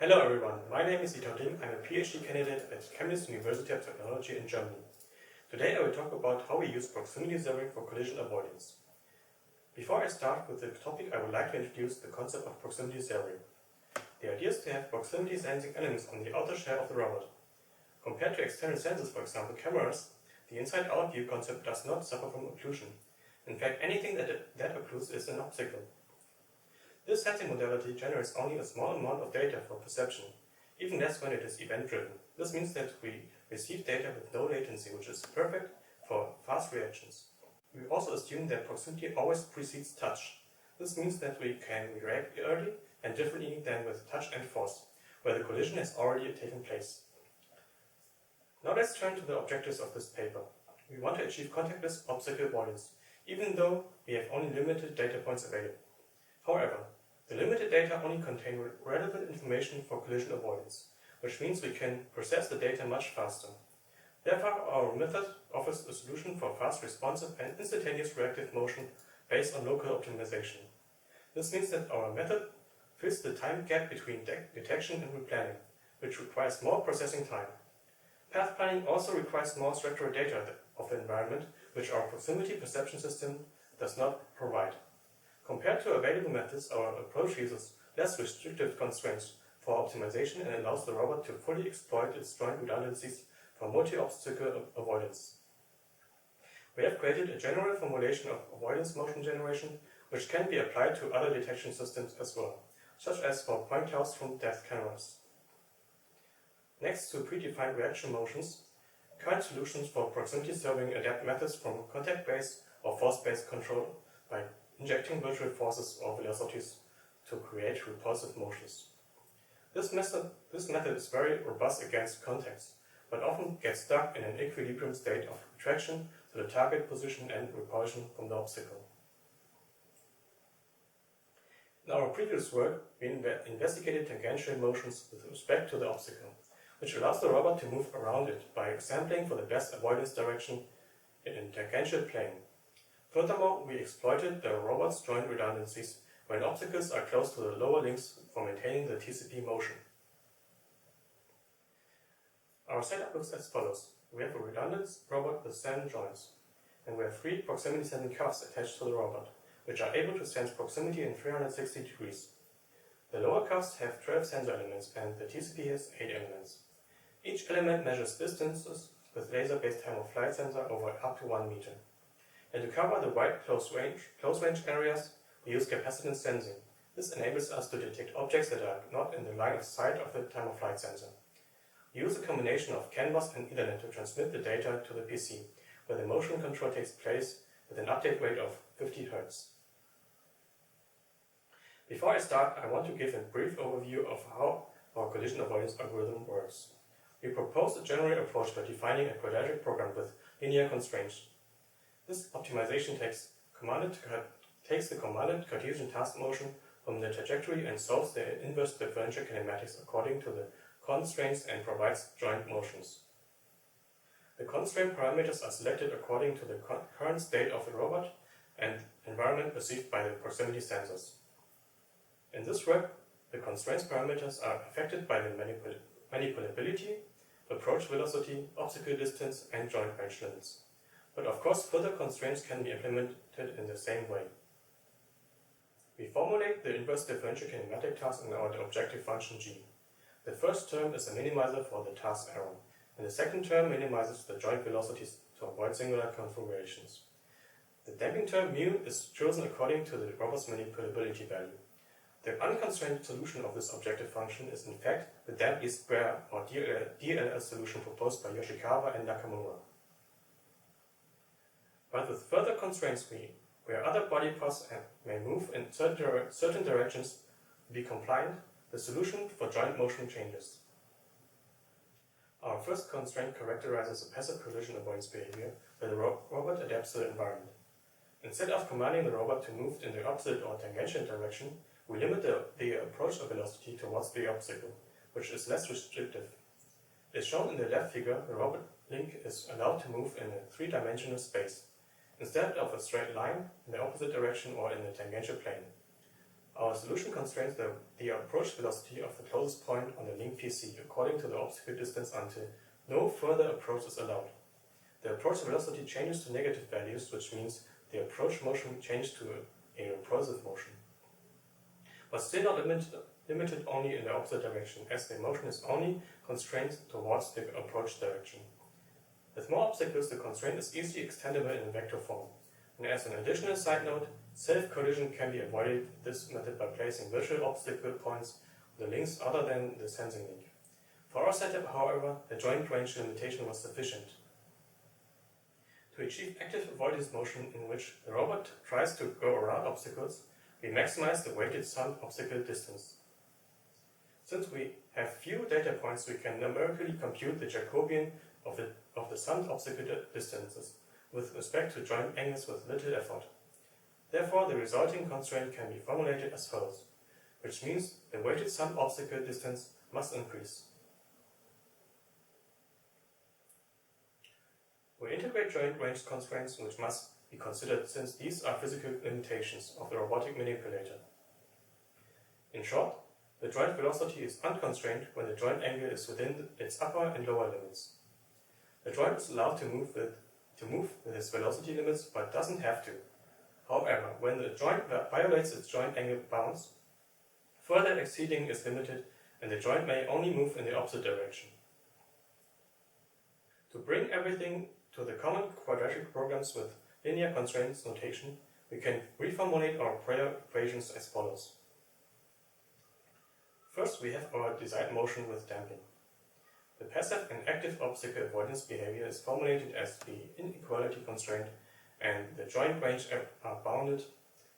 Hello everyone, my name is Itotin. I'm a PhD candidate at Chemnitz University of Technology in Germany. Today I will talk about how we use proximity serving for collision avoidance. Before I start with the topic, I would like to introduce the concept of proximity serving. The idea is to have proximity sensing elements on the outer shell of the robot. Compared to external sensors, for example cameras, the inside-out view concept does not suffer from occlusion. In fact, anything that occludes is an obstacle. This sensing modality generates only a small amount of data for perception, even less when it is event-driven. This means that we receive data with low latency, which is perfect for fast reactions. We also assume that proximity always precedes touch. This means that we can react early and differently than with touch and force, where the collision has already taken place. Now let's turn to the objectives of this paper. We want to achieve contactless obstacle avoidance, even though we have only limited data points available. However, the limited data only contain relevant information for collision avoidance, which means we can process the data much faster. Therefore, our method offers a solution for fast, responsive and instantaneous reactive motion based on local optimization. This means that our method fills the time gap between detection and replanning, which requires more processing time. Path planning also requires more structural data of the environment, which our proximity perception system does not provide. Compared to available methods, our approach uses less restrictive constraints for optimization and allows the robot to fully exploit its joint redundancies for multi-obstacle avoidance. We have created a general formulation of avoidance motion generation, which can be applied to other detection systems as well, such as for point clouds from depth cameras. Next to predefined reaction motions, current solutions for proximity serving adapt methods from contact-based or force-based control by injecting virtual forces or velocities to create repulsive motions. This method is very robust against contacts, but often gets stuck in an equilibrium state of retraction to the target position and repulsion from the obstacle. In our previous work, we investigated tangential motions with respect to the obstacle, which allows the robot to move around it by sampling for the best avoidance direction in a tangential plane. Furthermore, we exploited the robot's joint redundancies when obstacles are close to the lower links for maintaining the TCP motion. Our setup looks as follows. We have a redundant robot with 7 joints, and we have 3 proximity sensing cuffs attached to the robot, which are able to sense proximity in 360 degrees. The lower cuffs have 12 sensor elements, and the TCP has 8 elements. Each element measures distances with laser-based time-of-flight sensor over up to 1 meter. And to cover the wide close range areas, we use capacitance sensing. This enables us to detect objects that are not in the line of sight of the time-of-flight sensor. We use a combination of CAN bus and Ethernet to transmit the data to the PC, where the motion control takes place with an update rate of 50 Hz. Before I start, I want to give a brief overview of how our collision avoidance algorithm works. We propose a general approach by defining a quadratic program with linear constraints. This optimization takes the commanded Cartesian task motion from the trajectory and solves the inverse differential kinematics according to the constraints and provides joint motions. The constraint parameters are selected according to the current state of the robot and environment perceived by the proximity sensors. In this work, the constraints parameters are affected by the manipulability, approach velocity, obstacle distance, and joint range limits. But of course, further constraints can be implemented in the same way. We formulate the inverse differential kinematic task in our objective function g. The first term is a minimizer for the task error, and the second term minimizes the joint velocities to avoid singular configurations. The damping term mu is chosen according to the robot's manipulability value. The unconstrained solution of this objective function is in fact the damp least square or DLL solution proposed by Yoshikawa and Nakamura. But with further constraints where other body parts may move in certain directions to be compliant, the solution for joint motion changes. Our first constraint characterizes a passive collision avoidance behavior where the robot adapts to the environment. Instead of commanding the robot to move in the opposite or tangential direction, we limit the approach velocity towards the obstacle, which is less restrictive. As shown in the left figure, the robot link is allowed to move in a 3-dimensional space, instead of a straight line in the opposite direction or in the tangential plane. Our solution constrains the approach velocity of the closest point on the link PC according to the obstacle distance until no further approach is allowed. The approach velocity changes to negative values, which means the approach motion changes to a repulsive motion, but still not limited only in the opposite direction, as the motion is only constrained towards the approach direction. With more obstacles, the constraint is easily extendable in vector form. And as an additional side note, self-collision can be avoided with this method by placing virtual obstacle points on the links other than the sensing link. For our setup, however, the joint range limitation was sufficient. To achieve active avoidance motion in which the robot tries to go around obstacles, we maximize the weighted sum obstacle distance. Since we have few data points, we can numerically compute the Jacobian of the summed obstacle distances with respect to joint angles with little effort. Therefore, the resulting constraint can be formulated as follows, which means the weighted sum obstacle distance must increase. We integrate joint range constraints which must be considered since these are physical limitations of the robotic manipulator. In short, the joint velocity is unconstrained when the joint angle is within its upper and lower limits. The joint is allowed to move with its velocity limits, but doesn't have to. However, when the joint violates its joint angle bounds, further exceeding is limited and the joint may only move in the opposite direction. To bring everything to the common quadratic programs with linear constraints notation, we can reformulate our prior equations as follows. First, we have our desired motion with damping. The passive and active obstacle avoidance behavior is formulated as the inequality constraint, and the joint range are bounded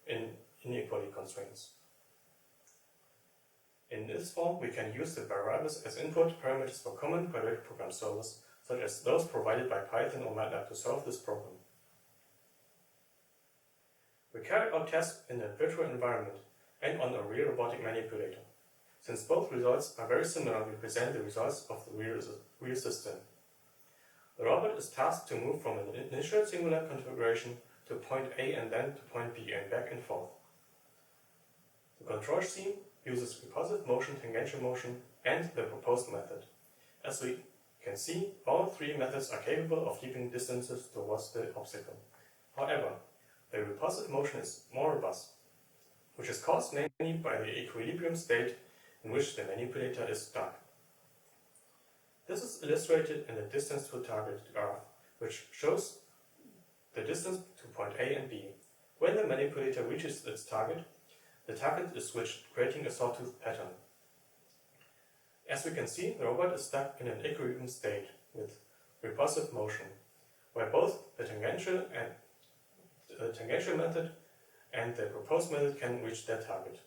in inequality constraints. In this form, we can use the variables as input parameters for common quadratic program solvers, such as those provided by Python or MATLAB to solve this problem. We carried out tests in a virtual environment and on a real robotic manipulator. Since both results are very similar, we present the results of the real system. The robot is tasked to move from an initial singular configuration to point A and then to point B and back and forth. The control scheme uses repulsive motion, tangential motion, and the proposed method. As we can see, all three methods are capable of leaping distances towards the obstacle. However, the repulsive motion is more robust, which is caused mainly by the equilibrium state in which the manipulator is stuck. This is illustrated in the distance to target graph, which shows the distance to point A and B. When the manipulator reaches its target, the target is switched, creating a sawtooth pattern. As we can see, the robot is stuck in an equilibrium state with repulsive motion, where both the tangential method and the proposed method can reach their target.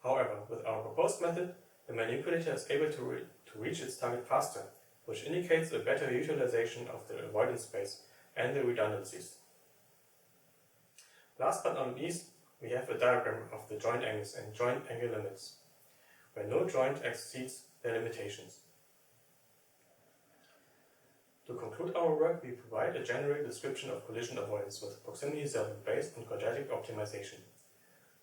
However, with our proposed method, the manipulator is able to reach its target faster, which indicates a better utilization of the avoidance space and the redundancies. Last but not least, we have a diagram of the joint angles and joint angle limits, where no joint exceeds their limitations. To conclude our work, we provide a general description of collision avoidance with proximity serving based on quadratic optimization.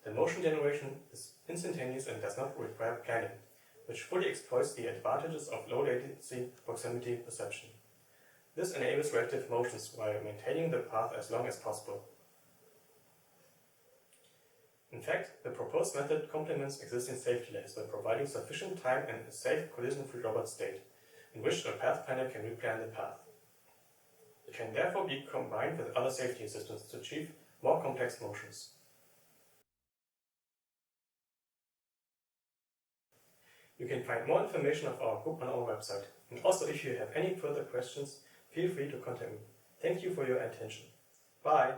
The motion generation is instantaneous and does not require planning, which fully exploits the advantages of low latency proximity perception. This enables reactive motions while maintaining the path as long as possible. In fact, the proposed method complements existing safety layers by providing sufficient time and a safe collision-free robot state, in which a path planner can replan the path. It can therefore be combined with other safety systems to achieve more complex motions. You can find more information of our group on our website. And also, if you have any further questions, feel free to contact me. Thank you for your attention. Bye!